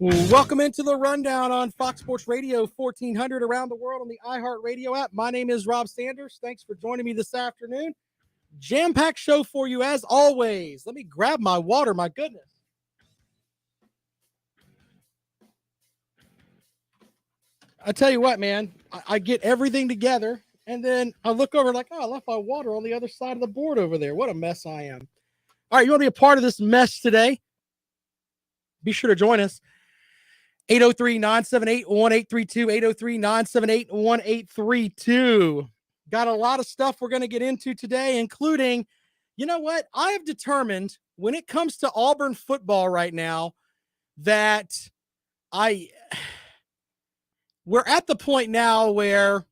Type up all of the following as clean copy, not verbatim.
Welcome into the rundown on Fox Sports Radio 1400 around the world on the iHeartRadio app. My name is Rob Sanders. Thanks for joining me this afternoon. Jam-packed show for you as always. Let me grab my water. My goodness. I tell you what, man, I get everything together and then I look over like, oh, I left my water on the other side of the board over there. What a mess I am. All right, you want to be a part of this mess today? Be sure to join us. 803-978-1832, 803-978-1832. Got a lot of stuff we're going to get into today, including, you know what? I have determined when it comes to Auburn football right now that we're at the point now where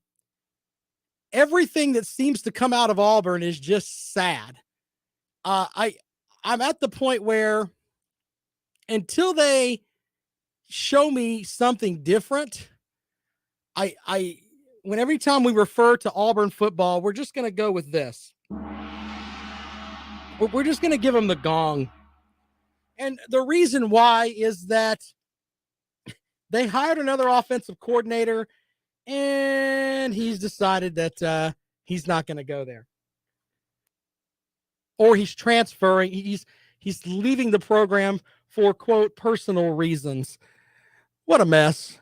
everything that seems to come out of Auburn is just sad. I'm at the point where until they show me something different, when every time we refer to Auburn football, we're just going to go with this. We're just going to give them the gong. And the reason why is that they hired another offensive coordinator and he's decided that he's not going to go there. Or he's transferring. He's leaving the program for, quote, personal reasons. What a mess.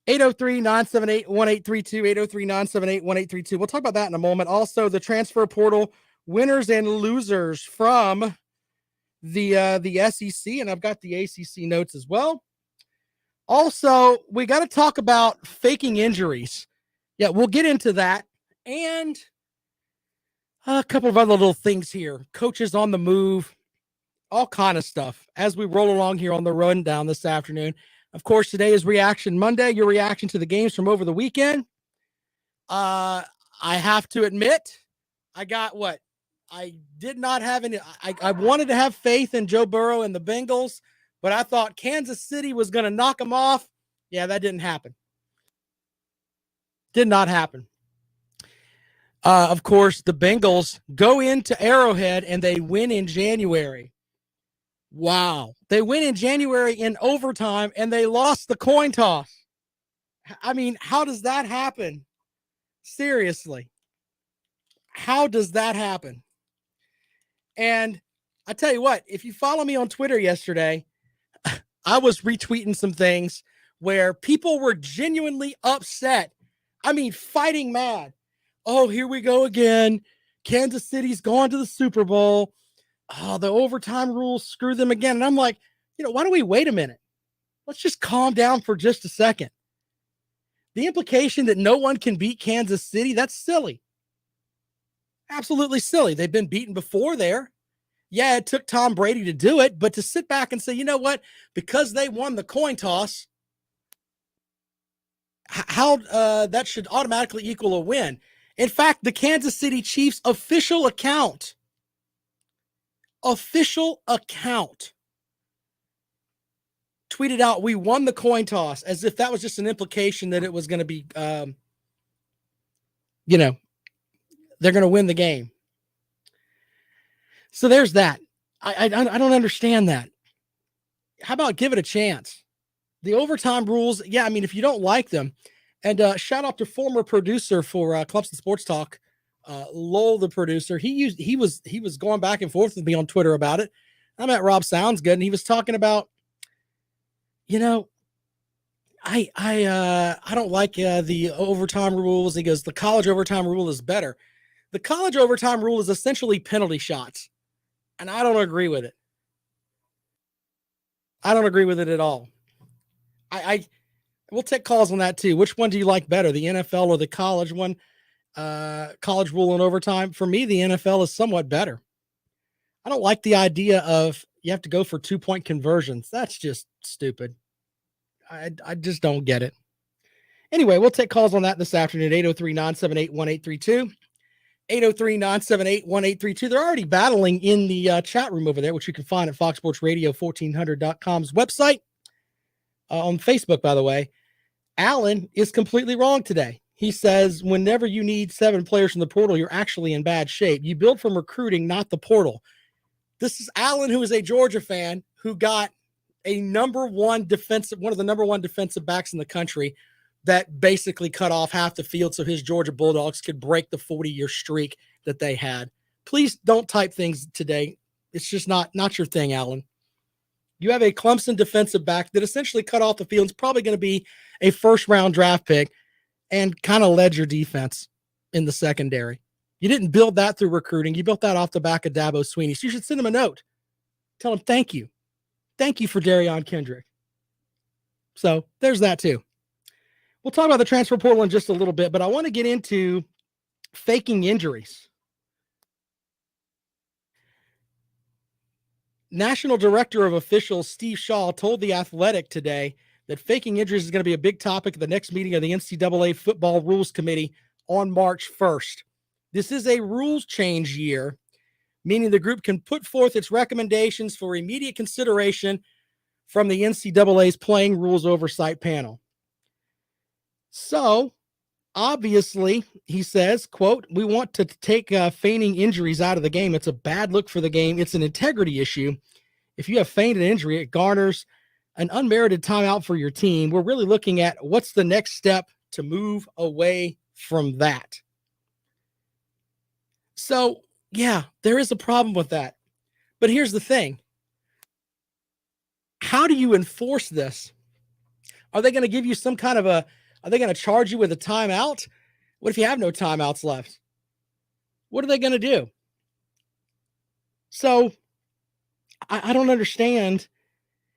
803-978-1832, 803-978-1832. We'll talk about that in a moment. Also, the transfer portal winners and losers from the SEC, and I've got the ACC notes as well. Also, we got to talk about faking injuries. Yeah, we'll get into that. And a couple of other little things here. Coaches on the move. All kind of stuff as we roll along here on the rundown this afternoon. Of course, today is Reaction Monday, your reaction to the games from over the weekend. I have to admit, I did not have any. I wanted to have faith in Joe Burrow and the Bengals, but I thought Kansas City was going to knock them off. Yeah, that didn't happen. Did not happen. Of course, the Bengals go into Arrowhead and they win in January. Wow. They win in January in overtime and they lost the coin toss. I mean, how does that happen? Seriously. How does that happen? And I tell you what, if you follow me on Twitter yesterday, I was retweeting some things where people were genuinely upset. I mean, fighting mad. Oh, here we go again. Kansas City's gone to the Super Bowl. Oh, the overtime rules screw them again. And I'm like, why don't we wait a minute? Let's just calm down for just a second. The implication that no one can beat Kansas City, that's silly. Absolutely silly. They've been beaten before there. Yeah, it took Tom Brady to do it, but to sit back and say, you know what? Because they won the coin toss, how that should automatically equal a win. In fact, the Kansas City Chiefs official account tweeted out, we won the coin toss, as if that was just an implication that it was going to be, they're going to win the game. So there's that. I don't understand that. How about give it a chance? The overtime rules, yeah, I mean, if you don't like them, and shout out to former producer for Clemson Sports Talk, Lowell, the producer. He was going back and forth with me on Twitter about it. I'm at Rob Sounds Good, and he was talking about, I don't like the overtime rules. He goes, the college overtime rule is better. The college overtime rule is essentially penalty shots, and I don't agree with it. I don't agree with it at all. We'll take calls on that too. Which one do you like better, the NFL or the college one? College rule and overtime. For me, the NFL is somewhat better. I don't like the idea of you have to go for 2-point conversions. That's just stupid. I just don't get it. Anyway, we'll take calls on that this afternoon at 803-978-1832. 803-978-1832. They're already battling in the chat room over there, which you can find at foxsportsradio1400.com's website. On Facebook, by the way, Alan is completely wrong today. He says, whenever you need 7 players from the portal, you're actually in bad shape. You build from recruiting, not the portal. This is Alan, who is a Georgia fan, who got one of the number one defensive backs in the country that basically cut off half the field so his Georgia Bulldogs could break the 40-year streak that they had. Please don't type things today. It's just not your thing, Alan. You have a Clemson defensive back that essentially cut off the field. It's probably going to be a first-round draft pick and kind of led your defense in the secondary. You didn't build that through recruiting. You built that off the back of Dabo Swinney. So you should send him a note. Tell him thank you. Thank you for Darion Kendrick. So there's that too. We'll talk about the transfer portal in just a little bit, but I want to get into faking injuries. National Director of Officials Steve Shaw told The Athletic today that faking injuries is going to be a big topic at the next meeting of the NCAA Football Rules Committee on March 1st. This is a rules change year, meaning the group can put forth its recommendations for immediate consideration from the NCAA's Playing Rules Oversight Panel. So, obviously, he says, quote, we want to take feigning injuries out of the game. It's a bad look for the game. It's an integrity issue. If you have feigned an injury, it garners an unmerited timeout for your team. We're really looking at what's the next step to move away from that. So, yeah, there is a problem with that. But here's the thing. How do you enforce this? Are they going to give you some kind of are they going to charge you with a timeout? What if you have no timeouts left? What are they going to do? So I don't understand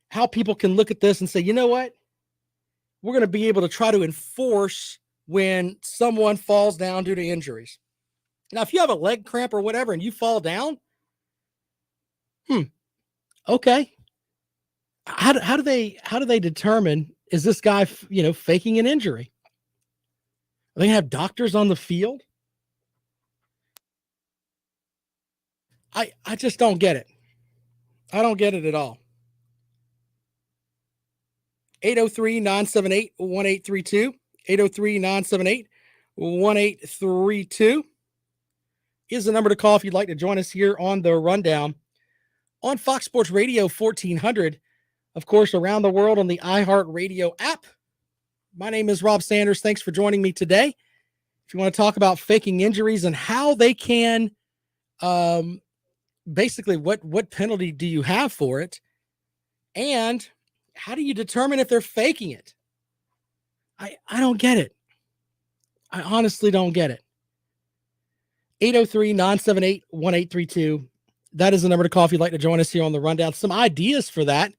how people can look at this and say, you know what? We're going to be able to try to enforce when someone falls down due to injuries. Now, if you have a leg cramp or whatever and you fall down, okay. How do they determine, is this guy, faking an injury? Are they gonna have doctors on the field? I just don't get it. I don't get it at all. 803-978-1832. 803-978-1832 is the number to call if you'd like to join us here on the Rundown on Fox Sports Radio 1400. Of course, around the world on the iHeartRadio app. My name is Rob Sanders. Thanks for joining me today. If you want to talk about faking injuries and how they can, basically what penalty do you have for it? And how do you determine if they're faking it? I don't get it. I honestly don't get it. 803-978-1832. That is the number to call if you'd like to join us here on the Rundown. Some ideas for that.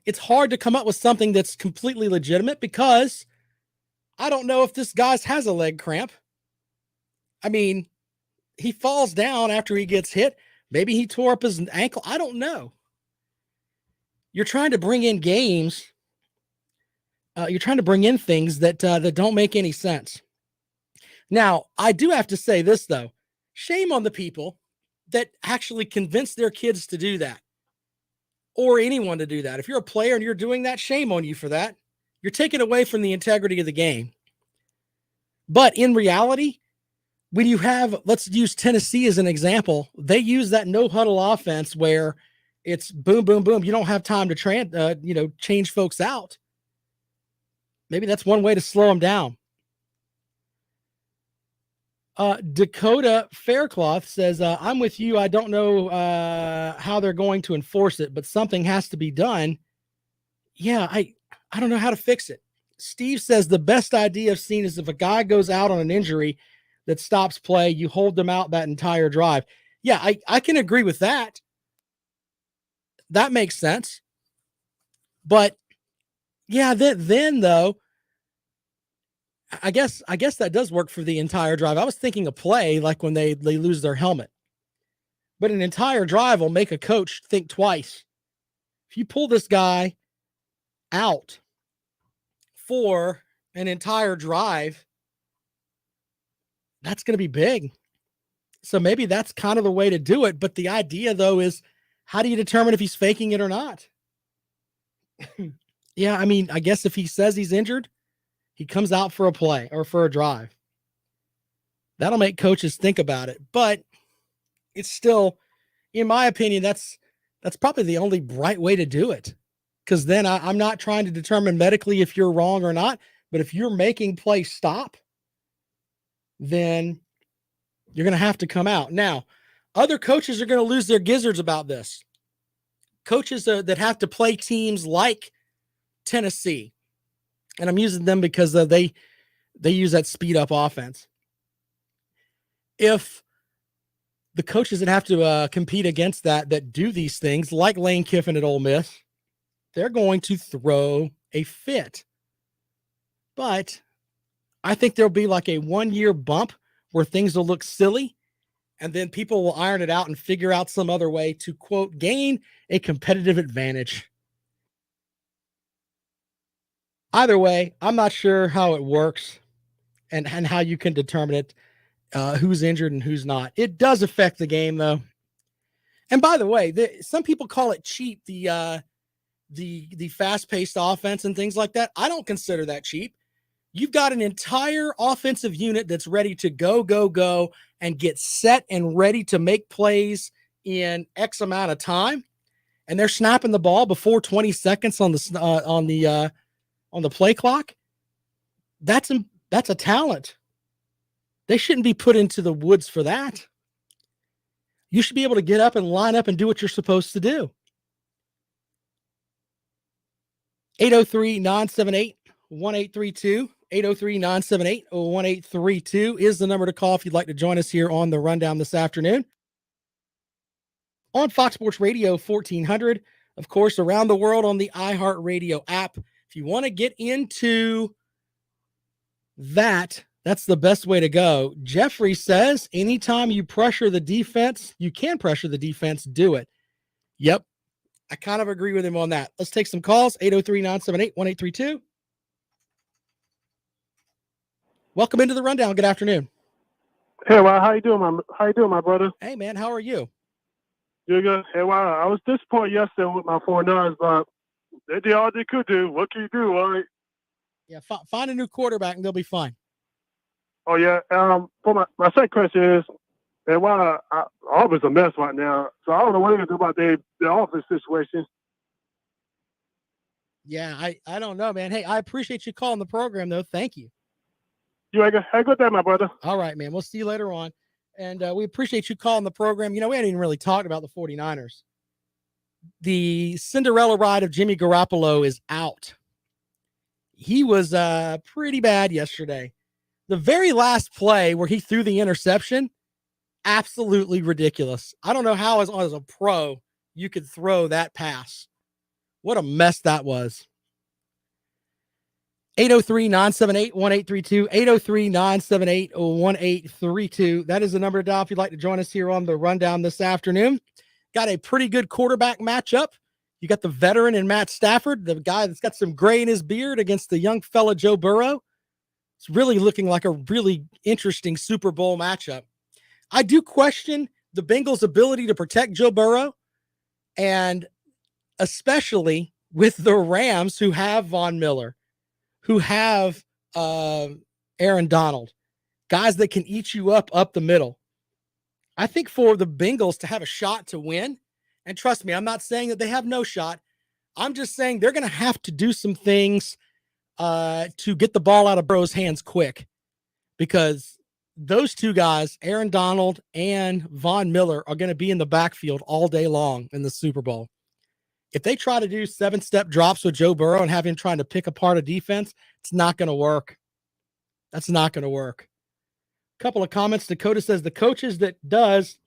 It's hard to come up with something that's completely legitimate because I don't know if this guy has a leg cramp. I mean, he falls down after he gets hit. Maybe he tore up his ankle. I don't know. You're trying to bring in games. You're trying to bring in things that don't make any sense. Now, I do have to say this, though. Shame on the people that actually convince their kids to do that. Or anyone to do that. If you're a player and you're doing that, shame on you for that. You're taking away from the integrity of the game. But in reality, when you have, let's use Tennessee as an example, they use that no huddle offense where it's boom, boom, boom. You don't have time to change folks out. Maybe that's one way to slow them down. Dakota Faircloth says, I'm with you. I don't know how they're going to enforce it, but something has to be done. Yeah, I don't know how to fix it. Steve says the best idea I've seen is if a guy goes out on an injury that stops play, you hold them out that entire drive. Yeah, I can agree with that. That makes sense. But yeah, then though, I guess that does work for the entire drive. I was thinking a play like when they lose their helmet. But an entire drive will make a coach think twice. If you pull this guy out for an entire drive, that's going to be big. So maybe that's kind of the way to do it. But the idea, though, is how do you determine if he's faking it or not? Yeah, I mean, I guess if he says he's injured, he comes out for a play or for a drive. That'll make coaches think about it. But it's still, in my opinion, that's That's probably the only right way to do it. Because then I'm not trying to determine medically if you're wrong or not, but if you're making play stop, then you're going to have to come out. Now, other coaches are going to lose their gizzards about this. Coaches that have to play teams like Tennessee, and I'm using them because they use that speed up offense. If the coaches that have to compete against that do these things, like Lane Kiffin at Ole Miss, they're going to throw a fit. But I think there'll be like a 1-year bump where things will look silly, and then people will iron it out and figure out some other way to, quote, gain a competitive advantage. Either way, I'm not sure how it works and how you can determine it, who's injured and who's not. It does affect the game, though. And by the way, some people call it cheap, the fast-paced offense and things like that. I don't consider that cheap. You've got an entire offensive unit that's ready to go, and get set and ready to make plays in X amount of time, and they're snapping the ball before 20 seconds on the play clock. That's a talent. They shouldn't be put into the woods for that. You should be able to get up and line up and do what you're supposed to do. 803-978-1832. 803-978-1832 is the number to call if you'd like to join us here on the Rundown this afternoon. On Fox Sports Radio 1400, of course, around the world on the iHeartRadio app. If you want to get into that, that's the best way to go. Jeffrey says, anytime you pressure the defense, you can pressure the defense, do it. Yep, I kind of agree with him on that. Let's take some calls. 803-978-1832. Welcome into the Rundown. Good afternoon. Hey, well, how you doing, my brother? Hey, man, how are you? You're good. Hey, well, I was disappointed yesterday with my 49ers, but they did all they could do. What can you do, all right? Yeah, find a new quarterback and they'll be fine. Oh yeah. For my second question is, hey, well, Auburn's a mess right now, so I don't know what they're gonna do about their offense situation. Yeah, I don't know, man. Hey, I appreciate you calling the program, though. Thank you. You have a good day, my brother. All right, man. We'll see you later on. And we appreciate you calling the program. You know, we hadn't even really talked about the 49ers. The Cinderella ride of Jimmy Garoppolo is out. He was pretty bad yesterday. The very last play where he threw the interception, absolutely ridiculous. I don't know how, as a pro, you could throw that pass. What a mess that was. 803-978-1832. 803-978-1832. That is the number to dial if you'd like to join us here on the Rundown this afternoon. Got a pretty good quarterback matchup. You got the veteran in Matt Stafford, the guy that's got some gray in his beard, against the young fella Joe Burrow. It's really looking like a really interesting Super Bowl matchup. I do question the Bengals' ability to protect Joe Burrow, and especially with the Rams, who have Von Miller, who have Aaron Donald, guys that can eat you up the middle. I think for the Bengals to have a shot to win, and trust me, I'm not saying that they have no shot. I'm just saying they're going to have to do some things to get the ball out of Burrow's hands quick, because those two guys, Aaron Donald and Von Miller, are going to be in the backfield all day long in the Super Bowl. If they try to do 7-step drops with Joe Burrow and have him trying to pick apart a defense, it's not going to work. That's not going to work. A couple of comments. Dakota says the coaches that does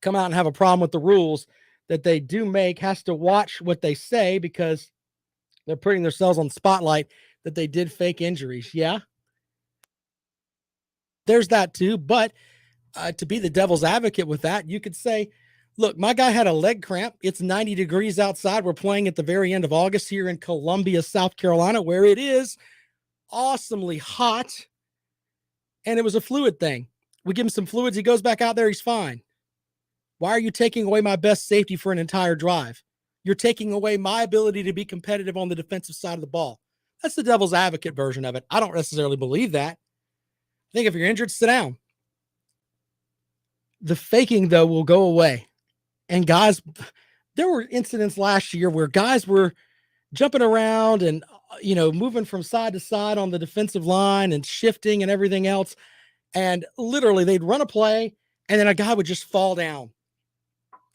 come out and have a problem with the rules that they do make has to watch what they say, because they're putting themselves on the spotlight that they did fake injuries. Yeah, there's that too. But to be the devil's advocate with that, you could say, look, my guy had a leg cramp. It's 90 degrees outside. We're playing at the very end of August here in Columbia, South Carolina, where it is awesomely hot. And it was a fluid thing. We give him some fluids. He goes back out there. He's fine. Why are you taking away my best safety for an entire drive? You're taking away my ability to be competitive on the defensive side of the ball. That's the devil's advocate version of it. I don't necessarily believe that. I think if you're injured, sit down. The faking, though, will go away. And guys, there were incidents last year where guys were jumping around and, moving from side to side on the defensive line and shifting and everything else. And literally they'd run a play and then a guy would just fall down.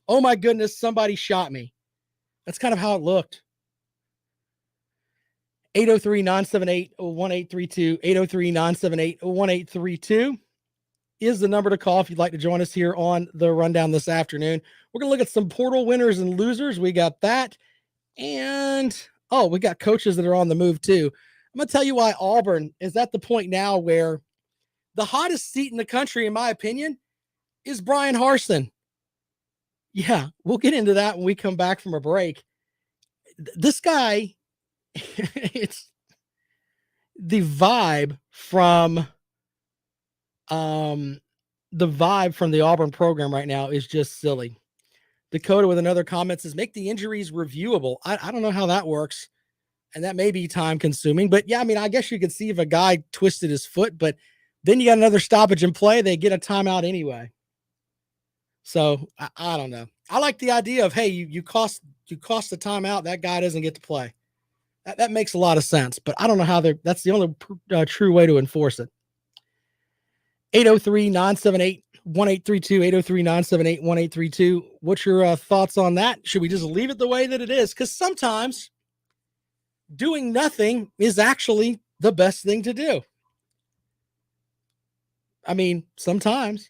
Oh my goodness, somebody shot me. That's kind of how it looked. 803-978-1832, 803-978-1832 is the number to call if you'd like to join us here on the rundown this afternoon. We're going to look at some portal winners and losers. We got that. And, we got coaches that are on the move too. I'm going to tell you why Auburn is at the point now where the hottest seat in the country, in my opinion, is Brian Harsin. Yeah, we'll get into that when we come back from a break. This guy, it's the vibe from the Auburn program right now is just silly. Dakota with another comment says, make the injuries reviewable. I don't know how that works. And that may be time consuming, but yeah, I mean, I guess you could see if a guy twisted his foot, but then you got another stoppage in play, they get a timeout anyway. So I don't know. I like the idea of, hey, you cost the timeout. That guy doesn't get to play. That makes a lot of sense, but I don't know how that's the only true way to enforce it. 803-978-1832, 803-978-1832. What's your thoughts on that? Should we just leave it the way that it is? Because sometimes doing nothing is actually the best thing to do. I mean, sometimes.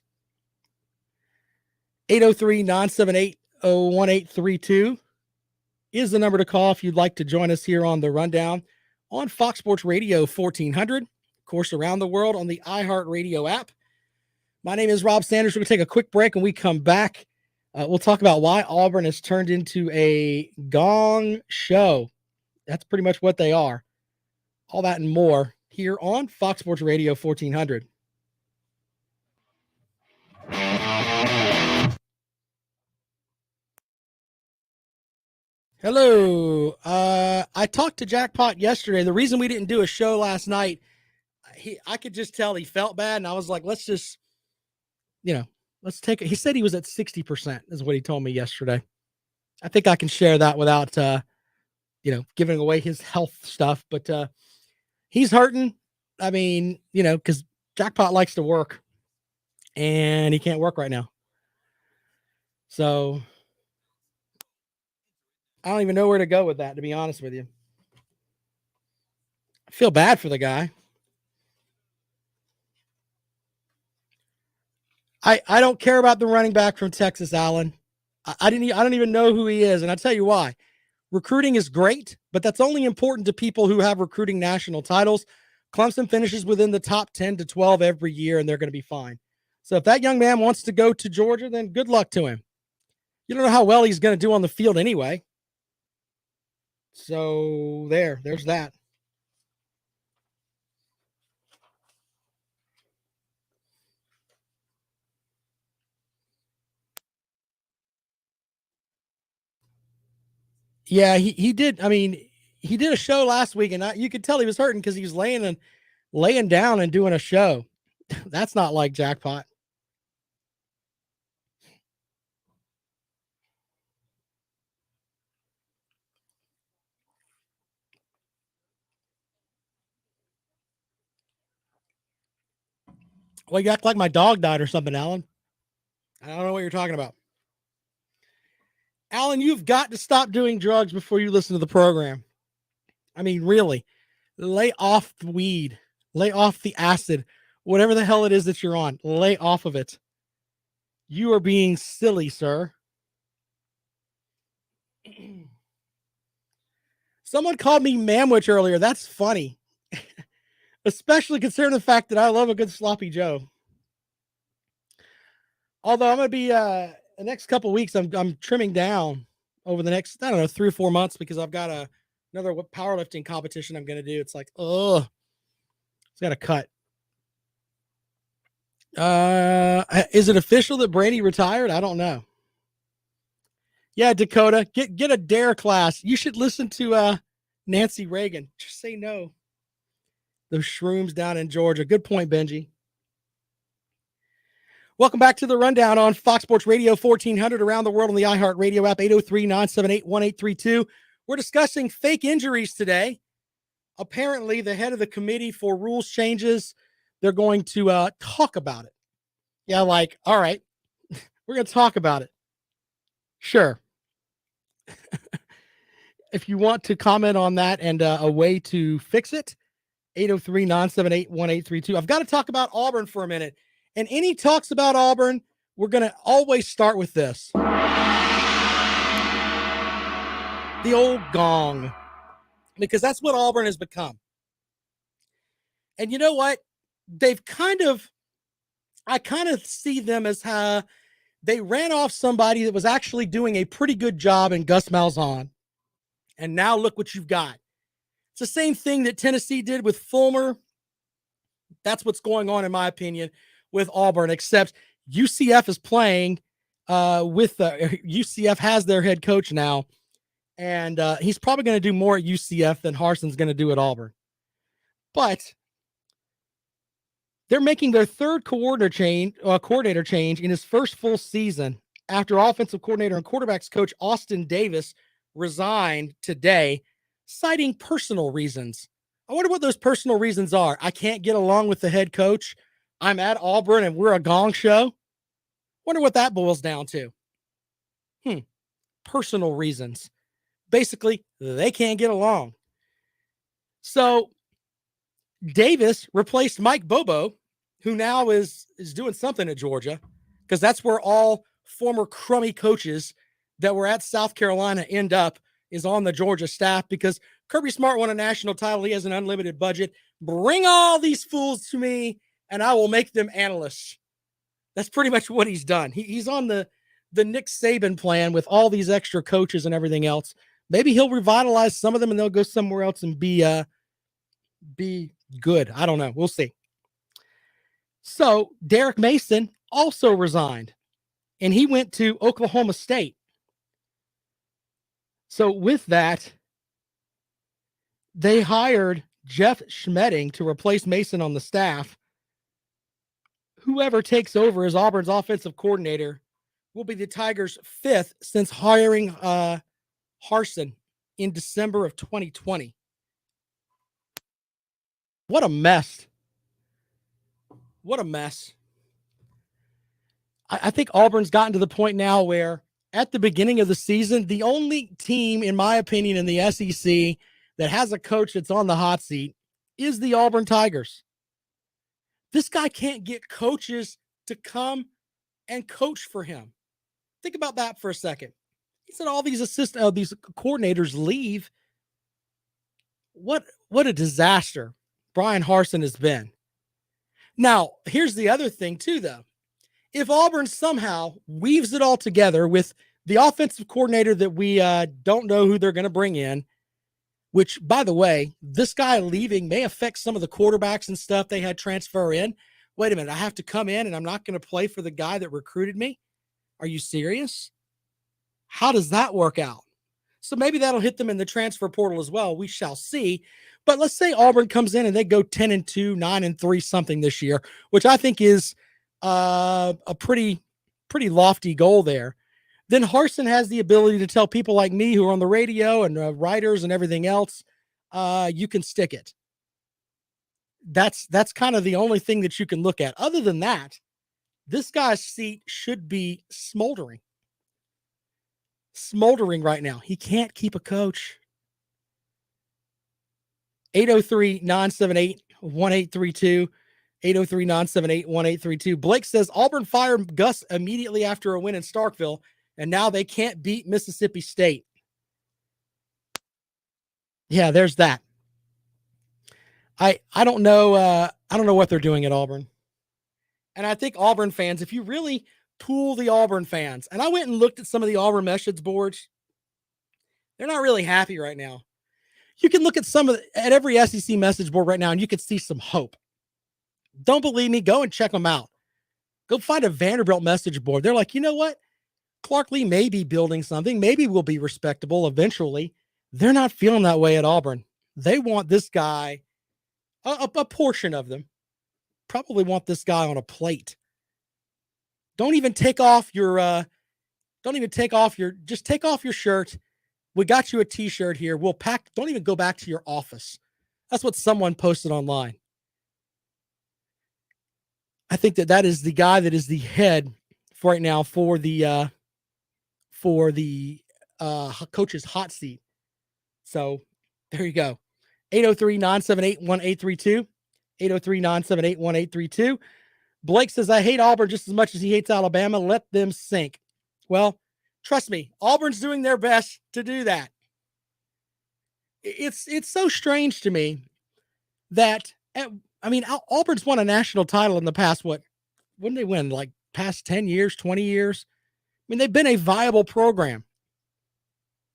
803-978-1832 is the number to call if you'd like to join us here on the rundown on Fox Sports Radio 1400. Of course, around the world on the iHeartRadio app. My name is Rob Sanders. We're going to take a quick break. When we come back, we'll talk about why Auburn has turned into a gong show. That's pretty much what they are. All that and more here on Fox Sports Radio 1400. Hello. I talked to Jackpot yesterday. The reason we didn't do a show last night, I could just tell he felt bad, and I was like, let's just, let's take it. He said he was at 60%, is what he told me yesterday. I think I can share that without, giving away his health stuff, but he's hurting. I mean, because Jackpot likes to work, and he can't work right now. So I don't even know where to go with that, to be honest with you. I feel bad for the guy. I don't care about the running back from Texas, Allen. I don't even know who he is, and I'll tell you why. Recruiting is great, but that's only important to people who have recruiting national titles. Clemson finishes within the top 10 to 12 every year, and they're going to be fine. So if that young man wants to go to Georgia, then good luck to him. You don't know how well he's going to do on the field anyway. So there's that. Yeah, he did. I mean, he did a show last week, and you could tell he was hurting because he was laying down and doing a show. That's not like Jackpot. Well, you act like my dog died or something, Alan. I don't know what you're talking about. Alan, you've got to stop doing drugs before you listen to the program. I mean, really, lay off the weed, lay off the acid, whatever the hell it is that you're on, lay off of it. You are being silly, sir. Someone called me Mamwich earlier. That's funny. Especially considering the fact that I love a good sloppy Joe. Although I'm going to be, the next couple of weeks, I'm trimming down over the next, 3 or 4 months because I've got another powerlifting competition I'm going to do. It's like, it's got to cut. Is it official that Brady retired? I don't know. Yeah, Dakota, get a dare class. You should listen to Nancy Reagan. Just say no. Those shrooms down in Georgia. Good point, Benji. Welcome back to the Rundown on Fox Sports Radio 1400 around the world on the iHeartRadio app, 803-978-1832. We're discussing fake injuries today. Apparently, the head of the committee for rules changes, they're going to talk about it. Yeah, like, all right, we're going to talk about it. Sure. If you want to comment on that and a way to fix it, 803-978-1832. I've got to talk about Auburn for a minute. And any talks about Auburn, we're going to always start with this. The old gong. Because that's what Auburn has become. And you know what? I kind of see them as how they ran off somebody that was actually doing a pretty good job in Gus Malzahn. And now look what you've got. It's the same thing that Tennessee did with Fulmer. That's what's going on, in my opinion, with Auburn, except UCF is playing UCF has their head coach now, and he's probably going to do more at UCF than Harsin's going to do at Auburn. But they're making their third coordinator change in his first full season after offensive coordinator and quarterbacks coach Austin Davis resigned today, citing personal reasons. I wonder what those personal reasons are. I can't get along with the head coach. I'm at Auburn and we're a gong show. Wonder what that boils down to. Personal reasons. Basically, they can't get along. So Davis replaced Mike Bobo, who now is doing something at Georgia, because that's where all former crummy coaches that were at South Carolina end up, is on the Georgia staff, because Kirby Smart won a national title. He has an unlimited budget. Bring all these fools to me, and I will make them analysts. That's pretty much what he's done. He's on the Nick Saban plan with all these extra coaches and everything else. Maybe he'll revitalize some of them and they'll go somewhere else and be good. I don't know. We'll see. So Derek Mason also resigned, and he went to Oklahoma State. So with that, they hired Jeff Schmedding to replace Mason on the staff. Whoever takes over as Auburn's offensive coordinator will be the Tigers' fifth since hiring Harsin in December of 2020. What a mess. What a mess. I think Auburn's gotten to the point now where at the beginning of the season, the only team, in my opinion, in the SEC that has a coach that's on the hot seat is the Auburn Tigers. This guy can't get coaches to come and coach for him. Think about that for a second. He said all these these coordinators leave. What a disaster Brian Harsin has been. Now, here's the other thing too, though. If Auburn somehow weaves it all together with the offensive coordinator that we don't know who they're going to bring in, which, by the way, this guy leaving may affect some of the quarterbacks and stuff they had transfer in. Wait a minute, I have to come in and I'm not going to play for the guy that recruited me? Are you serious? How does that work out? So maybe that'll hit them in the transfer portal as well. We shall see. But let's say Auburn comes in and they go 10-2, 9-3 something this year, which I think is a pretty lofty goal there. Then Harsin has the ability to tell people like me who are on the radio and writers and everything else, you can stick it. That's kind of the only thing that you can look at. Other than that, this guy's seat should be smoldering. Smoldering right now. He can't keep a coach. 803-978-1832. 803-978-1832. Blake says Auburn fired Gus immediately after a win in Starkville, and now they can't beat Mississippi State. Yeah, there's that. I don't know. I don't know what they're doing at Auburn. And I think Auburn fans, if you really pool the Auburn fans, and I went and looked at some of the Auburn message boards, they're not really happy right now. You can look at at every SEC message board right now, and you can see some hope. Don't believe me? Go and check them out. Go find a Vanderbilt message board. They're like, you know what? Clark Lee may be building something. Maybe we'll be respectable eventually. They're not feeling that way at Auburn. They want this guy, a portion of them, probably want this guy on a plate. Don't even take off your just take off your shirt. We got you a t-shirt here. We'll pack. Don't even go back to your office. That's what someone posted online. I think that is the guy that is the head for right now for the coach's hot seat. So there you go. 803-978-1832. 803-978-1832. Blake says, I hate Auburn just as much as he hates Alabama. Let them sink. Well, trust me, Auburn's doing their best to do that. It's so strange to me that, Auburn's won a national title in the past, when did they win? Like past 10 years, 20 years? I mean, they've been a viable program.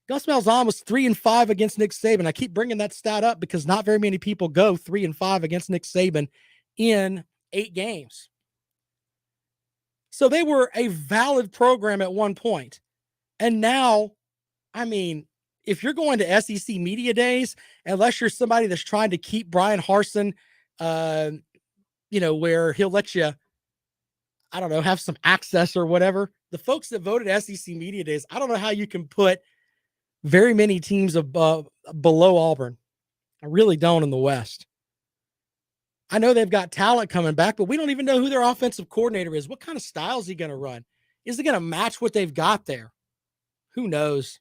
Gus Malzahn was 3-5 against Nick Saban. I keep bringing that stat up because not very many people go 3-5 against Nick Saban in 8 games. So they were a valid program at one point. And now, if you're going to SEC media days, unless you're somebody that's trying to keep Brian Harsin, where he'll let you, I don't know, have some access or whatever. The folks that voted SEC media days, I don't know how you can put very many teams below Auburn. I really don't in the West. I know they've got talent coming back, but we don't even know who their offensive coordinator is. What kind of style is he going to run? Is it going to match what they've got there? Who knows?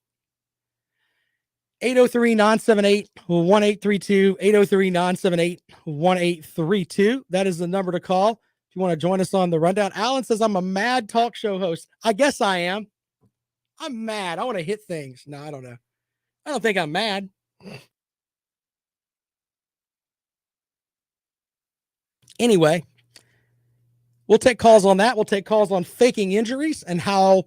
803-978-1832. 803-978-1832. That is the number to call if you want to join us on the rundown. Alan says, I'm a mad talk show host. I guess I am. I'm mad. I want to hit things. No, I don't know. I don't think I'm mad. Anyway, we'll take calls on that. We'll take calls on faking injuries and how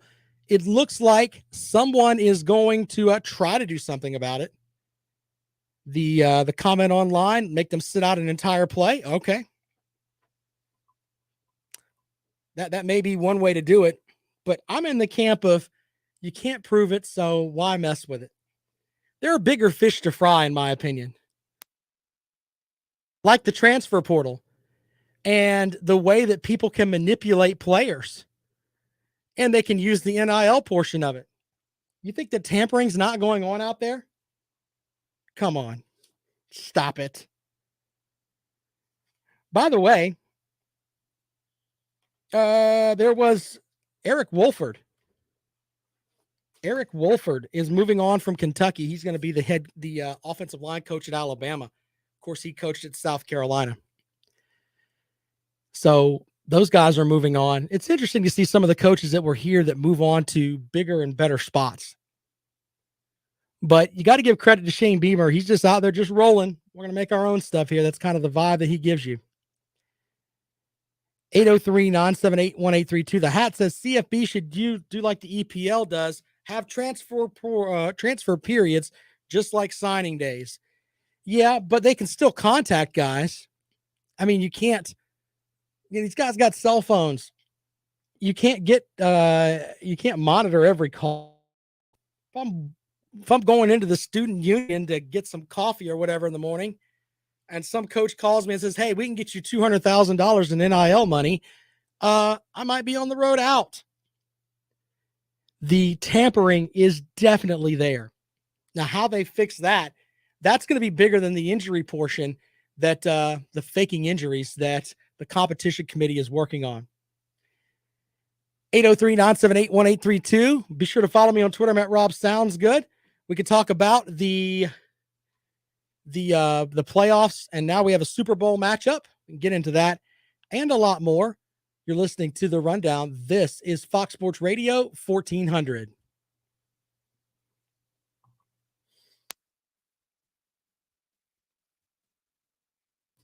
it looks like someone is going to try to do something about it. The comment online, make them sit out an entire play. Okay. That may be one way to do it, but I'm in the camp of you can't prove it, so why mess with it? There are bigger fish to fry, in my opinion. Like the transfer portal and the way that people can manipulate players. And they can use the NIL portion of it. You think that tampering's not going on out there? Come on. Stop it. By the way, there was Eric Wolford. Eric Wolford is moving on from Kentucky. He's going to be the offensive line coach at Alabama. Of course, he coached at South Carolina. So those guys are moving on. It's interesting to see some of the coaches that were here that move on to bigger and better spots. But you got to give credit to Shane Beamer. He's just out there just rolling. We're going to make our own stuff here. That's kind of the vibe that he gives you. 803-978-1832. The hat says CFB should do like the EPL does, have transfer periods just like signing days. Yeah, but they can still contact guys. I mean, you can't. These guys got cell phones. You can't monitor every call. If I'm going into the student union to get some coffee or whatever in the morning, and some coach calls me and says, hey, we can get you $200,000 in NIL money, I might be on the road out. The tampering is definitely there. Now, how they fix that, that's going to be bigger than the injury portion that the faking injuries that the competition committee is working on. 803-978-1832. Be sure to follow me on Twitter. I'm at Rob Sounds Good. We could talk about the playoffs, and now we have a Super Bowl matchup. We can get into that and a lot more. You're listening to The Rundown. This is Fox Sports Radio 1400.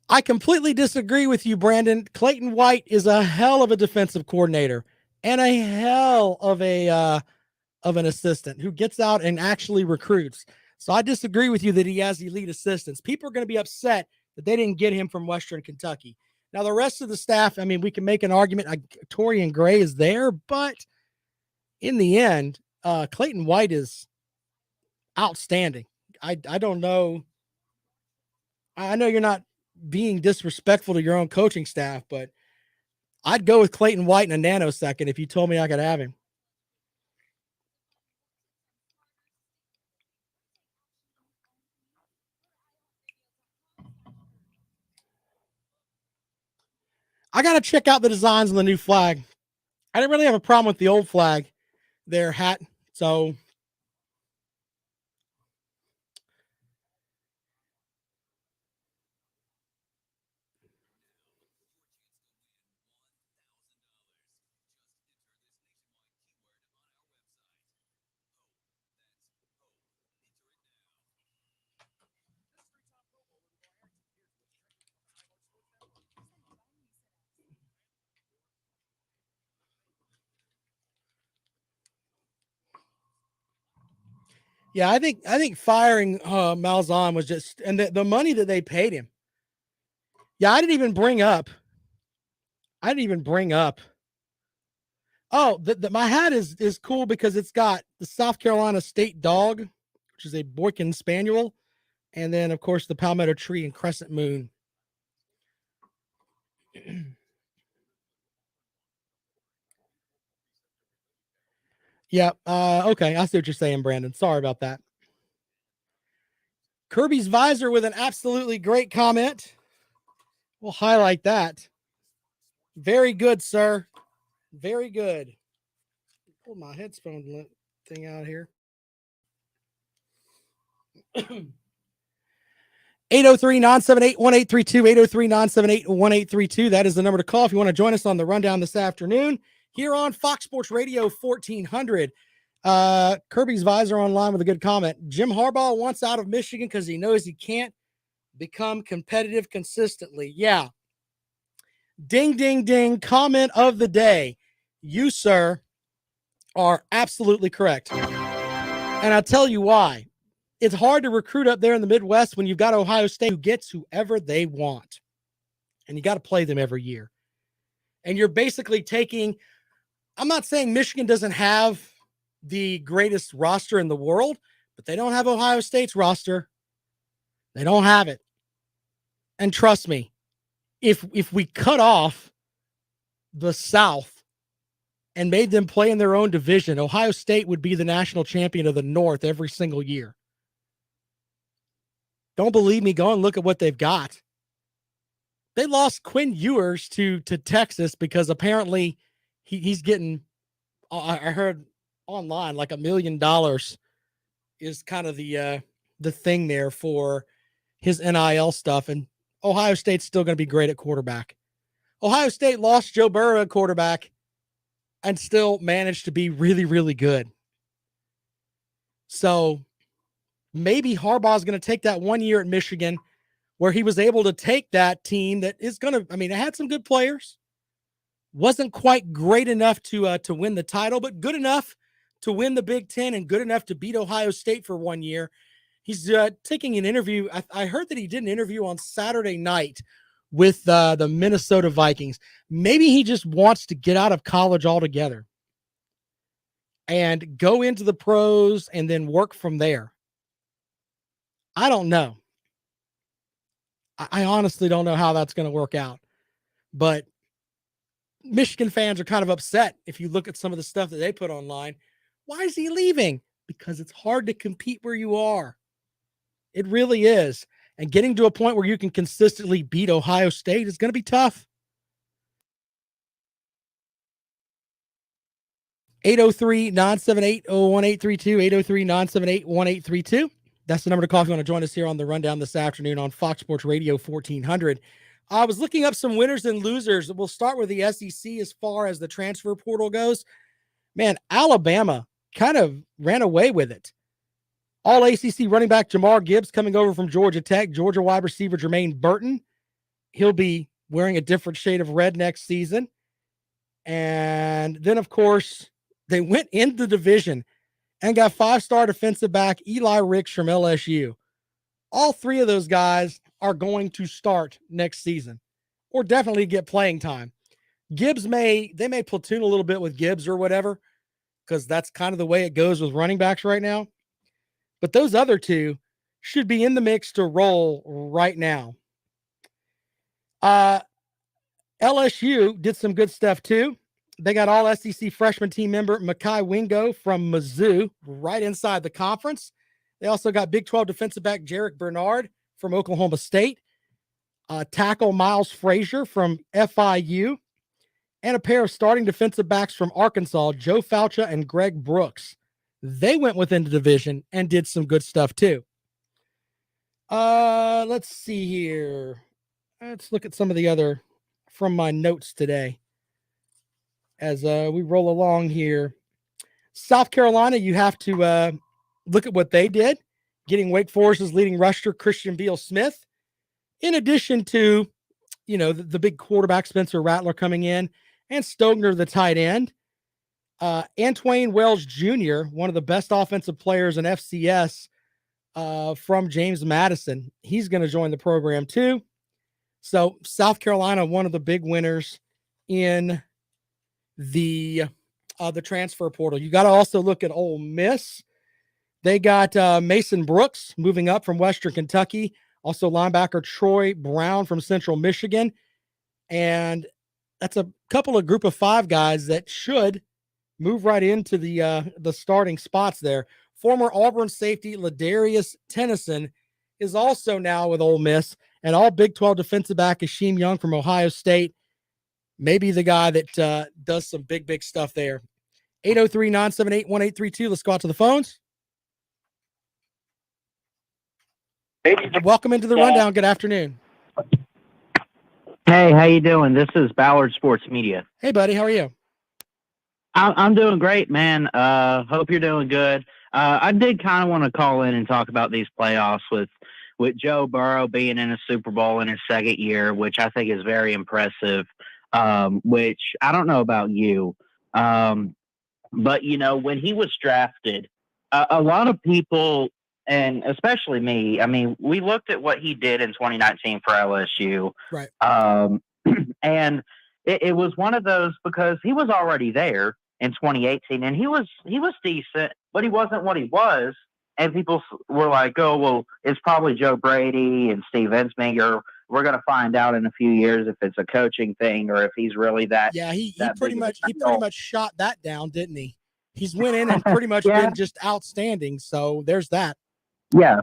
I completely disagree with you, Brandon. Clayton White is a hell of a defensive coordinator and a hell of an assistant who gets out and actually recruits. So I disagree with you that he has elite assistants. People are going to be upset that they didn't get him from Western Kentucky. Now, the rest of the staff, I mean, we can make an argument. Torian Gray is there, but in the end, Clayton White is outstanding. I don't know. I know you're not being disrespectful to your own coaching staff, but I'd go with Clayton White in a nanosecond if you told me I could have him. I got to check out the designs on the new flag. I didn't really have a problem with the old flag, their hat. So yeah, I think firing Malzahn was just, and the money that they paid him. Yeah, I didn't even bring up. Oh, my hat is cool because it's got the South Carolina State dog, which is a Boykin Spaniel, and then of course the palmetto tree and crescent moon. Yeah. Okay, I see what you're saying, Brandon. Sorry about that. Kirby's visor with an absolutely great comment. We'll highlight that. Very good, sir. Very good. Pull my headphone thing out here. 803-978-1832, 803-978-1832. That is the number to call if you want to join us on the rundown this afternoon here on Fox Sports Radio 1400. Kirby's visor online with a good comment. Jim Harbaugh wants out of Michigan because he knows he can't become competitive consistently. Yeah. Ding, ding, ding. Comment of the day. You, sir, are absolutely correct. And I'll tell you why. It's hard to recruit up there in the Midwest when you've got Ohio State who gets whoever they want. And you got to play them every year. And you're basically taking, I'm not saying Michigan doesn't have the greatest roster in the world, but they don't have Ohio State's roster. They don't have it. And trust me, if we cut off the South and made them play in their own division, Ohio State would be the national champion of the North every single year. Don't believe me? Go and look at what they've got. They lost Quinn Ewers to Texas because apparently he's getting, I heard online, like $1 million is kind of the thing there for his NIL stuff. And Ohio State's still going to be great at quarterback. Ohio State lost Joe Burrow at quarterback and still managed to be really, really good. So maybe Harbaugh is going to take that 1 year at Michigan where he was able to take that team that is going to, I mean, it had some good players. Wasn't quite great enough to win the title, but good enough to win the Big Ten and good enough to beat Ohio State for 1 year. He's taking an interview. I heard that he did an interview on Saturday night with the Minnesota Vikings. Maybe he just wants to get out of college altogether and go into the pros and then work from there. I don't know. I honestly don't know how that's going to work out. But Michigan fans are kind of upset if you look at some of the stuff that they put online. Why is he leaving? Because it's hard to compete where you are. It really is. And getting to a point where you can consistently beat Ohio State is going to be tough. 803-978-1832, 803-978-1832. That's the number to call if you want to join us here on the rundown this afternoon on Fox Sports Radio 1400. I was looking up some winners and losers. We'll start with the SEC as far as the transfer portal goes. Man, Alabama kind of ran away with it. All ACC running back Jamar Gibbs coming over from Georgia Tech. Georgia wide receiver Jermaine Burton. He'll be wearing a different shade of red next season. And then, of course, they went in the division and got five-star defensive back Eli Ricks from LSU. All three of those guys are going to start next season or definitely get playing time. Gibbs they may platoon a little bit with Gibbs or whatever because that's kind of the way it goes with running backs right now. But those other two should be in the mix to roll right now. LSU did some good stuff too. They got all SEC freshman team member Mekhi Wingo from Mizzou right inside the conference. They also got Big 12 defensive back Jarek Bernard from Oklahoma State, tackle Miles Frazier from FIU, and a pair of starting defensive backs from Arkansas, Joe Faucha and Greg Brooks. They went within the division and did some good stuff too. Let's see here. Let's look at some of the other from my notes today as we roll along here. South Carolina, you have to look at what they did, getting Wake Forest's leading rusher, Christian Beal-Smith, in addition to, the big quarterback, Spencer Rattler, coming in, and Stogner, the tight end. Antwain Wells Jr., one of the best offensive players in FCS from James Madison. He's going to join the program too. So South Carolina, one of the big winners in the transfer portal. You got to also look at Ole Miss. They got Mason Brooks moving up from Western Kentucky. Also linebacker Troy Brown from Central Michigan. And that's a couple of group of 5 guys that should move right into the starting spots there. Former Auburn safety Ladarius Tennyson is also now with Ole Miss, and all Big 12 defensive back Hasheem Young from Ohio State. Maybe the guy that does some big stuff there. 803-978-1832. Let's go out to the phones. Welcome into the rundown. Good afternoon. Hey, how you doing? This is Ballard Sports Media. Hey, buddy. How are you? I'm doing great, man. Hope you're doing good. I did kind of want to call in and talk about these playoffs with Joe Burrow being in a Super Bowl in his second year, which I think is very impressive, which I don't know about you. But, when he was drafted, a lot of people, and especially me, I mean, we looked at what he did in 2019 for LSU. Right. And it was one of those because he was already there in 2018 and he was decent, but he wasn't what he was. And people were like, oh, well, it's probably Joe Brady and Steve Ensminger. We're going to find out in a few years if it's a coaching thing or if he's really that. Yeah, he pretty much shot that down, didn't he? He's went in and pretty much been just outstanding. So there's that. Yeah,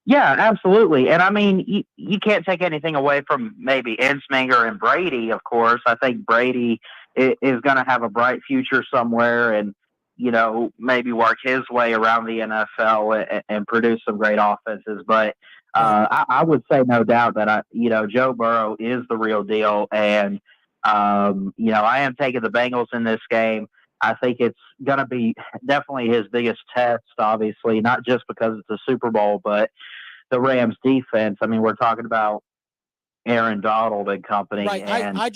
absolutely. And I mean, you can't take anything away from maybe Ensminger and Brady, of course. I think Brady is going to have a bright future somewhere and, maybe work his way around the NFL and produce some great offenses. But I would say no doubt that, Joe Burrow is the real deal. And, I am taking the Bengals in this game. I think it's going to be definitely his biggest test, obviously, not just because it's a Super Bowl, but the Rams defense. I mean, we're talking about Aaron Donald and company. Right. And, I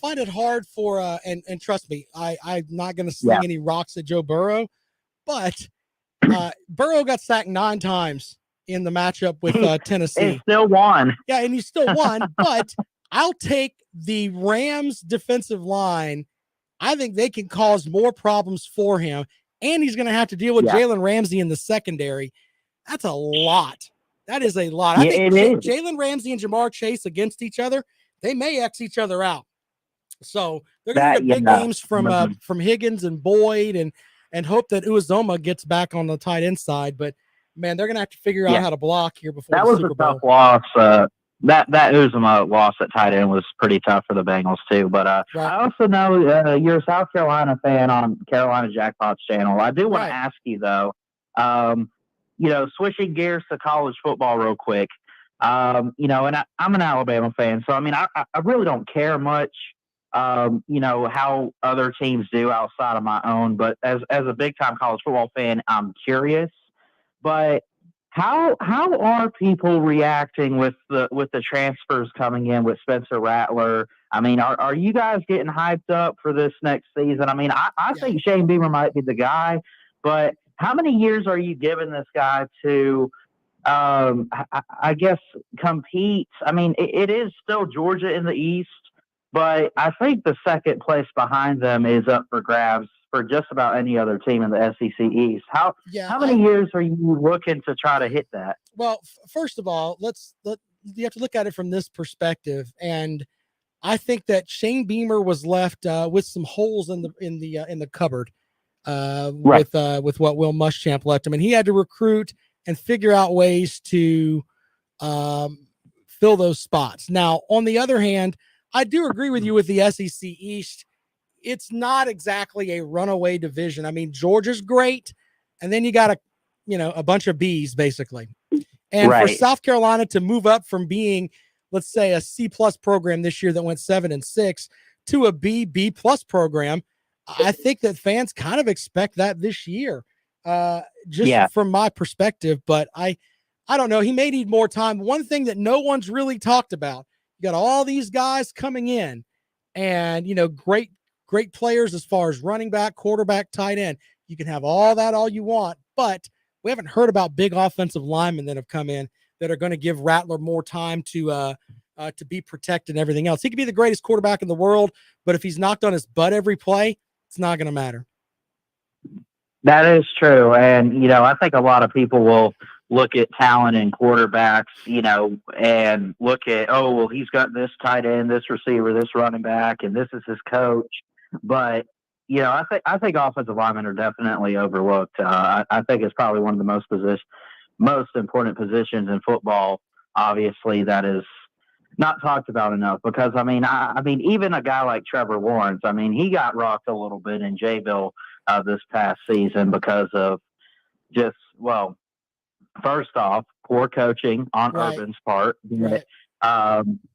find it hard for, and trust me, I'm not going to sling any rocks at Joe Burrow, but Burrow got sacked 9 times in the matchup with Tennessee. He still won. Yeah, and he still won, but I'll take the Rams defensive line. I think they can cause more problems for him, and he's going to have to deal with Jalen Ramsey in the secondary. That's a lot. That is a lot. I think Jalen Ramsey and Jamar Chase against each other, they may X each other out. So they're going to get big games from Higgins and Boyd and hope that Uzoma gets back on the tight end side. But, man, they're going to have to figure out how to block here before the Super Bowl. That was a tough loss. That Uzoma loss at tight end was pretty tough for the Bengals too. But I also know you're a South Carolina fan on Carolina Jackpots channel. I do want to ask you though, switching gears to college football real quick. And I'm an Alabama fan, so I mean I really don't care much, how other teams do outside of my own. But as a big time college football fan, I'm curious. But How are people reacting with the transfers coming in with Spencer Rattler? I mean, are you guys getting hyped up for this next season? I mean, I think Shane Beamer might be the guy, but how many years are you giving this guy to, I guess, compete? I mean, it is still Georgia in the East, but I think the second place behind them is up for grabs for just about any other team in the SEC East. How many years are you looking to try to hit that? Well, first of all, you have to look at it from this perspective. And I think that Shane Beamer was left with some holes in the cupboard Right. with what Will Muschamp left him, and he had to recruit and figure out ways to fill those spots. Now, on the other hand, I do agree with you with the SEC East. It's not exactly a runaway division. I mean, Georgia's great, and then you got a bunch of B's basically. And for Right. South Carolina to move up from being, let's say, a C plus program this year that went 7-6 to a B plus program, I think that fans kind of expect that this year, just Yeah. from my perspective. But I don't know. He may need more time. One thing that no one's really talked about, you got all these guys coming in, and great players as far as running back, quarterback, tight end. You can have all that all you want, but we haven't heard about big offensive linemen that have come in that are going to give Rattler more time to be protected and everything else. He could be the greatest quarterback in the world, but if he's knocked on his butt every play, it's not going to matter. That is true. And, I think a lot of people will look at talent in quarterbacks, and look at, oh, well, he's got this tight end, this receiver, this running back, and this is his coach. But, I think offensive linemen are definitely overlooked. I think it's probably one of the most important positions in football, obviously, that is not talked about enough. Because I mean, even a guy like Trevor Lawrence, I mean, he got rocked a little bit in Jayville this past season because of just, well, first off, poor coaching on Right. Urban's part. Right.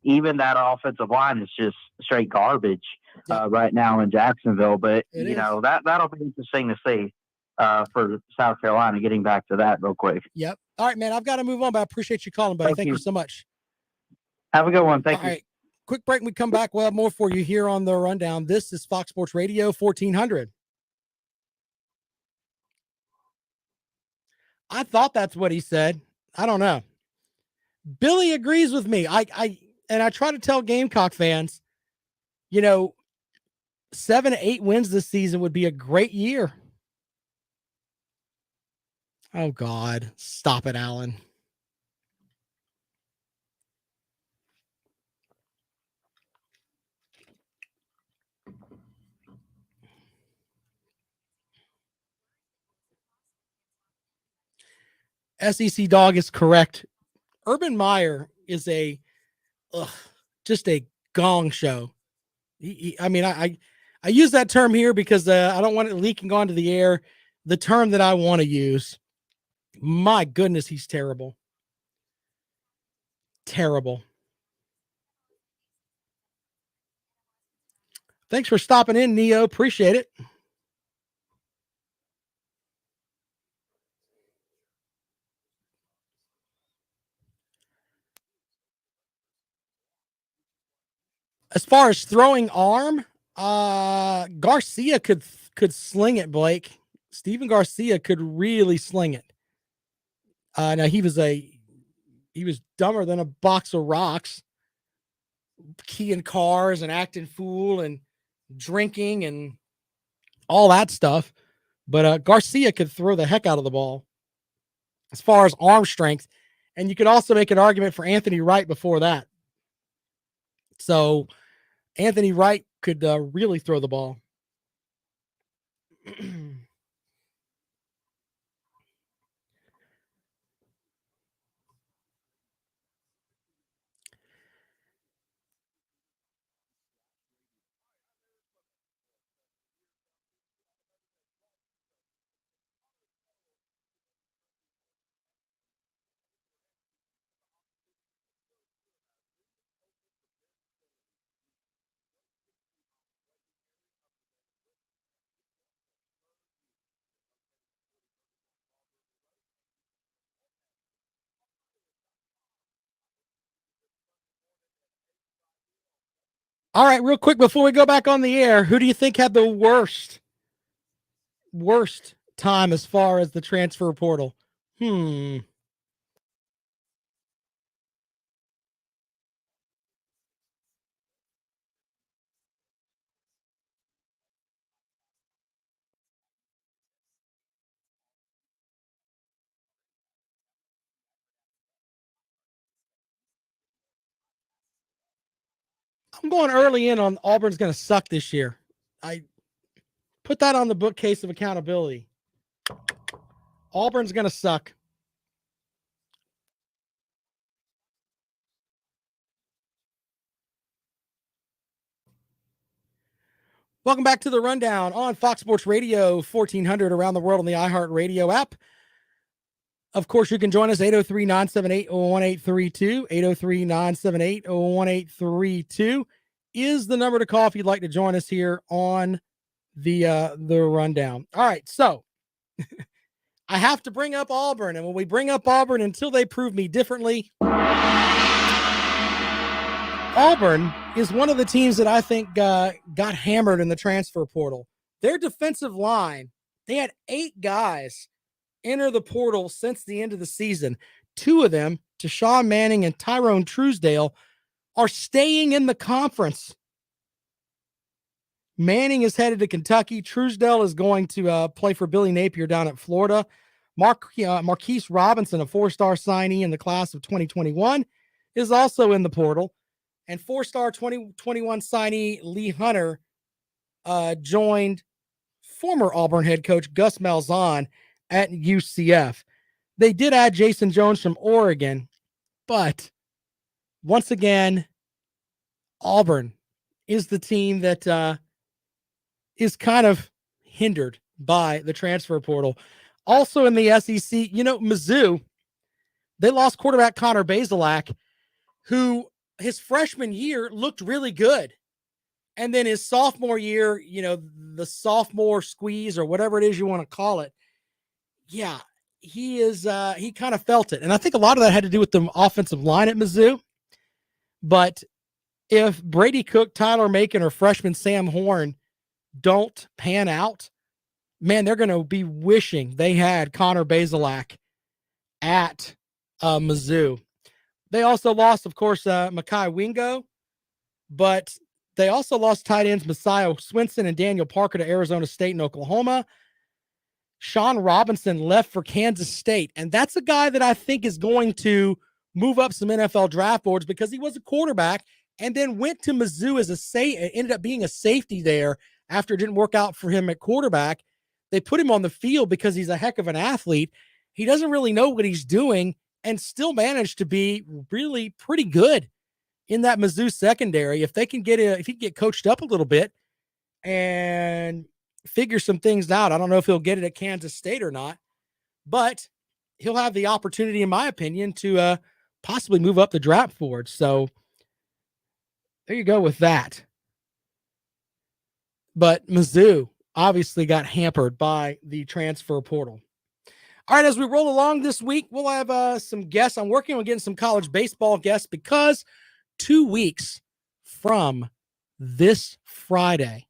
Even that offensive line is just straight garbage right now in Jacksonville. But that'll be interesting to see for South Carolina. Getting back to that real quick. Yep. All right, man. I've got to move on, but I appreciate you calling, buddy. Thank you so much. Have a good one. Thank you. All right. Quick break. We come back. We'll have more for you here on the Rundown. This is Fox Sports Radio 1400. I thought that's what he said. I don't know. Billy agrees with me. I try to tell Gamecock fans, 7 to 8 wins this season would be a great year. Oh God, stop it, Alan. SEC Dog is correct. Urban Meyer is just a gong show. I use that term here because I don't want it leaking onto the air. The term that I want to use. My goodness, he's terrible. Terrible. Thanks for stopping in, Neo. Appreciate it. As far as throwing arm, Garcia could sling it, Blake. Steven Garcia could really sling it. Now he was dumber than a box of rocks, keying cars and acting fool and drinking and all that stuff. But Garcia could throw the heck out of the ball as far as arm strength. And you could also make an argument for Anthony Wright before that. So Anthony Wright could really throw the ball. All right, real quick before we go back on the air, who do you think had the worst time as far as the transfer portal? I'm going early in on Auburn's going to suck this year. I put that on the bookcase of accountability. Auburn's going to suck. Welcome back to the Rundown on Fox Sports Radio 1400 around the world on the iHeartRadio app. Of course, you can join us 803-978-1832. 803-978-1832 is the number to call if you'd like to join us here on the Rundown. All right, so I have to bring up Auburn, and when we bring up Auburn until they prove me differently, Auburn is one of the teams that I think got hammered in the transfer portal. Their defensive line, they had 8 guys enter the portal since the end of the season. 2 of them, Tashawn Manning and Tyrone Truesdale, are staying in the conference. Manning is headed to Kentucky. Truesdale is going to play for Billy Napier down at Florida. Marquise Robinson, a 4-star signee in the class of 2021, is also in the portal. And 4-star 2021 signee Lee Hunter joined former Auburn head coach Gus Malzahn at UCF. They did add Jason Jones from Oregon, but once again, Auburn is the team that is kind of hindered by the transfer portal. Also in the SEC, Mizzou, they lost quarterback Connor Bazelak, who his freshman year looked really good. And then his sophomore year, the sophomore squeeze or whatever it is you want to call it. Yeah, he kind of felt it. And I think a lot of that had to do with the offensive line at Mizzou. But if Brady Cook, Tyler Macon, or freshman Sam Horn don't pan out, man, they're going to be wishing they had Connor Bazelak at Mizzou. They also lost, of course, Makai Wingo, but they also lost tight ends Messiah Swinson and Daniel Parker to Arizona State and Oklahoma. Sean Robinson left for Kansas State, and that's a guy that I think is going to move up some NFL draft boards because he was a quarterback and then went to Mizzou as ended up being a safety there after it didn't work out for him at quarterback. They put him on the field because he's a heck of an athlete. He doesn't really know what he's doing and still managed to be really pretty good in that Mizzou secondary. If he can get coached up a little bit and figure some things out, I don't know if he'll get it at Kansas State or not, but he'll have the opportunity, in my opinion, to possibly move up the draft board. So there you go with that. But Mizzou obviously got hampered by the transfer portal. All right, as we roll along this week, we'll have some guests. I'm working on getting some college baseball guests because 2 weeks from this Friday,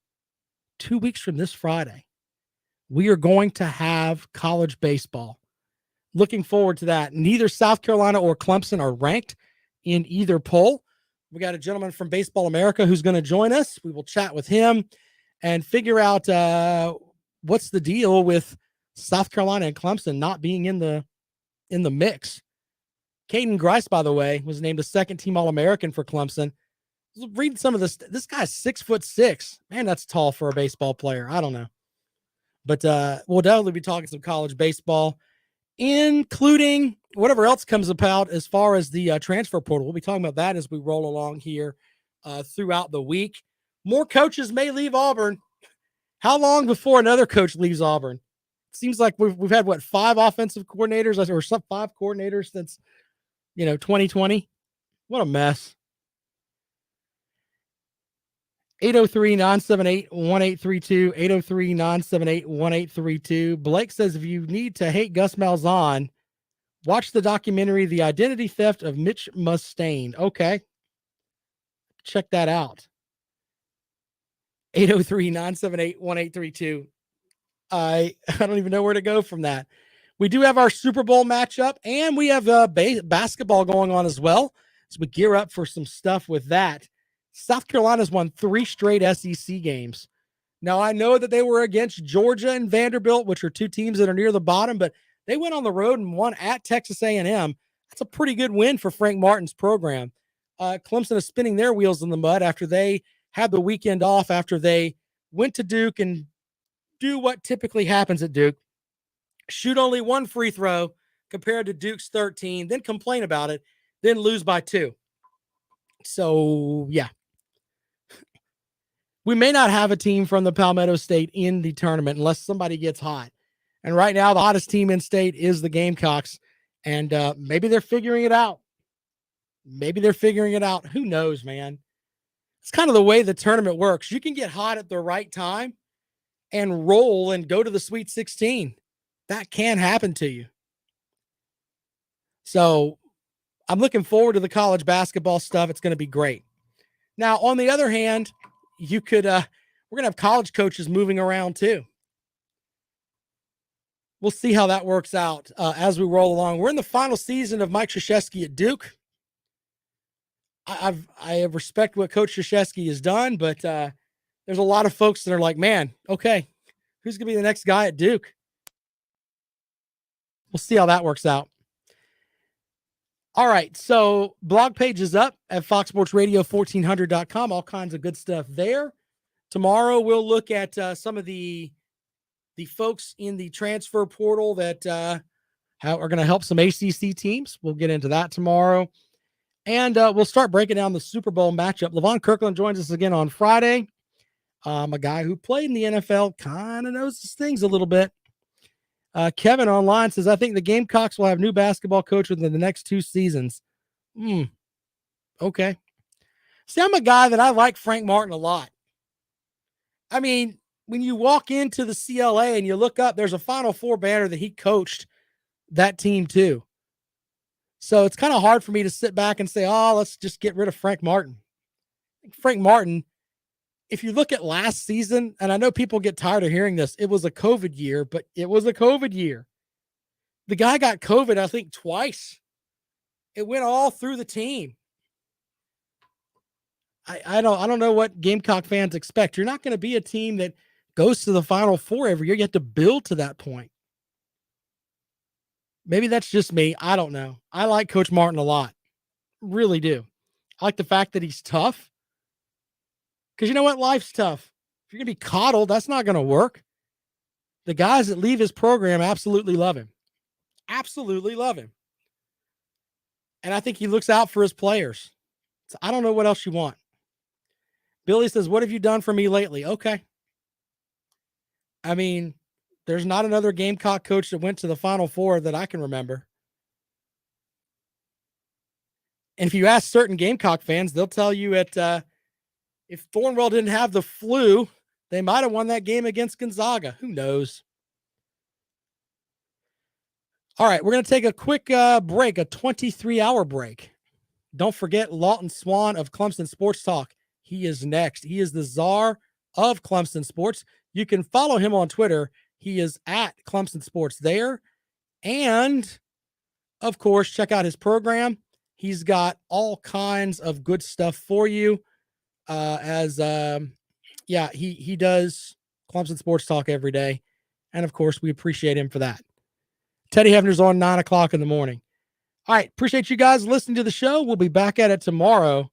we are going to have college baseball. Looking forward to that. Neither South Carolina or Clemson are ranked in either poll. We got a gentleman from Baseball America who's going to join us. We will chat with him and figure out what's the deal with South Carolina and Clemson not being in the mix. Caden Grice, by the way, was named a second-team All-American for Clemson. Reading some of this. This guy's 6'6". Man, that's tall for a baseball player. I don't know. But we'll definitely be talking some college baseball, including whatever else comes about as far as the transfer portal. We'll be talking about that as we roll along here throughout the week. More coaches may leave Auburn. How long before another coach leaves Auburn? Seems like we've had 5 offensive coordinators or 5 coordinators since 2020. What a mess. 803-978-1832. 803-978-1832. Blake says if you need to hate Gus Malzahn, watch the documentary The Identity Theft of Mitch Mustaine. Okay. Check that out. 803-978-1832. I don't even know where to go from that. We do have our Super Bowl matchup, and we have basketball going on as well. So we gear up for some stuff with that. South Carolina's won 3 straight SEC games. Now, I know that they were against Georgia and Vanderbilt, which are 2 teams that are near the bottom, but they went on the road and won at Texas A&M. That's a pretty good win for Frank Martin's program. Clemson is spinning their wheels in the mud after they had the weekend off, after they went to Duke and do what typically happens at Duke. Shoot only one free throw compared to Duke's 13, then complain about it, then lose by 2. So, yeah. We may not have a team from the Palmetto State in the tournament unless somebody gets hot. And right now, the hottest team in state is the Gamecocks. And maybe they're figuring it out. Who knows, man? It's kind of the way the tournament works. You can get hot at the right time and roll and go to the Sweet 16. That can happen to you. So I'm looking forward to the college basketball stuff. It's going to be great. Now, on the other hand, you could, we're going to have college coaches moving around too. We'll see how that works out as we roll along. We're in the final season of Mike Krzyzewski at Duke. I respect what Coach Krzyzewski has done, but there's a lot of folks that are like, man, okay, who's going to be the next guy at Duke? We'll see how that works out. All right, so blog page is up at foxsportsradio1400.com. All kinds of good stuff there. Tomorrow we'll look at some of the folks in the transfer portal that are going to help some ACC teams. We'll get into that tomorrow. And we'll start breaking down the Super Bowl matchup. Levon Kirkland joins us again on Friday. A guy who played in the NFL, kind of knows his things a little bit. Kevin online says, I think the Gamecocks will have new basketball coach within the next 2 seasons. Okay. See, I'm a guy that I like Frank Martin a lot. I mean, when you walk into the CLA and you look up, there's a Final Four banner that he coached that team too. So it's kind of hard for me to sit back and say, oh, let's just get rid of Frank Martin. Frank Martin, if you look at last season, and I know people get tired of hearing this, it was a COVID year, but it was a COVID year. The guy got COVID, I think, twice. It went all through the team. I don't know what Gamecock fans expect. You're not going to be a team that goes to the Final Four every year. You have to build to that point. Maybe that's just me. I don't know. I like Coach Martin a lot. Really do. I like the fact that he's tough. Because you know what? Life's tough. If you're going to be coddled, that's not going to work. The guys that leave his program absolutely love him. Absolutely love him. And I think he looks out for his players. So I don't know what else you want. Billy says, what have you done for me lately? Okay. I mean, there's not another Gamecock coach that went to the Final Four that I can remember. And if you ask certain Gamecock fans, they'll tell you if Thornwell didn't have the flu, they might have won that game against Gonzaga. Who knows? All right, we're going to take a quick break, a 23-hour break. Don't forget Lawton Swan of Clemson Sports Talk. He is next. He is the czar of Clemson Sports. You can follow him on Twitter. He is at Clemson Sports there. And, of course, check out his program. He's got all kinds of good stuff for you. He does Clemson Sports Talk every day. And, of course, we appreciate him for that. Teddy Hefner's on 9 o'clock in the morning. All right. Appreciate you guys listening to the show. We'll be back at it tomorrow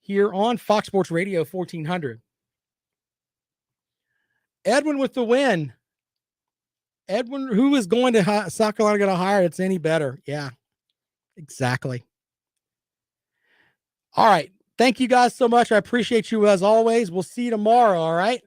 here on Fox Sports Radio 1400. Edwin with the win. Edwin, who is going to South Carolina going to hire? It's any better. Yeah, exactly. All right. Thank you guys so much. I appreciate you as always. We'll see you tomorrow. All right.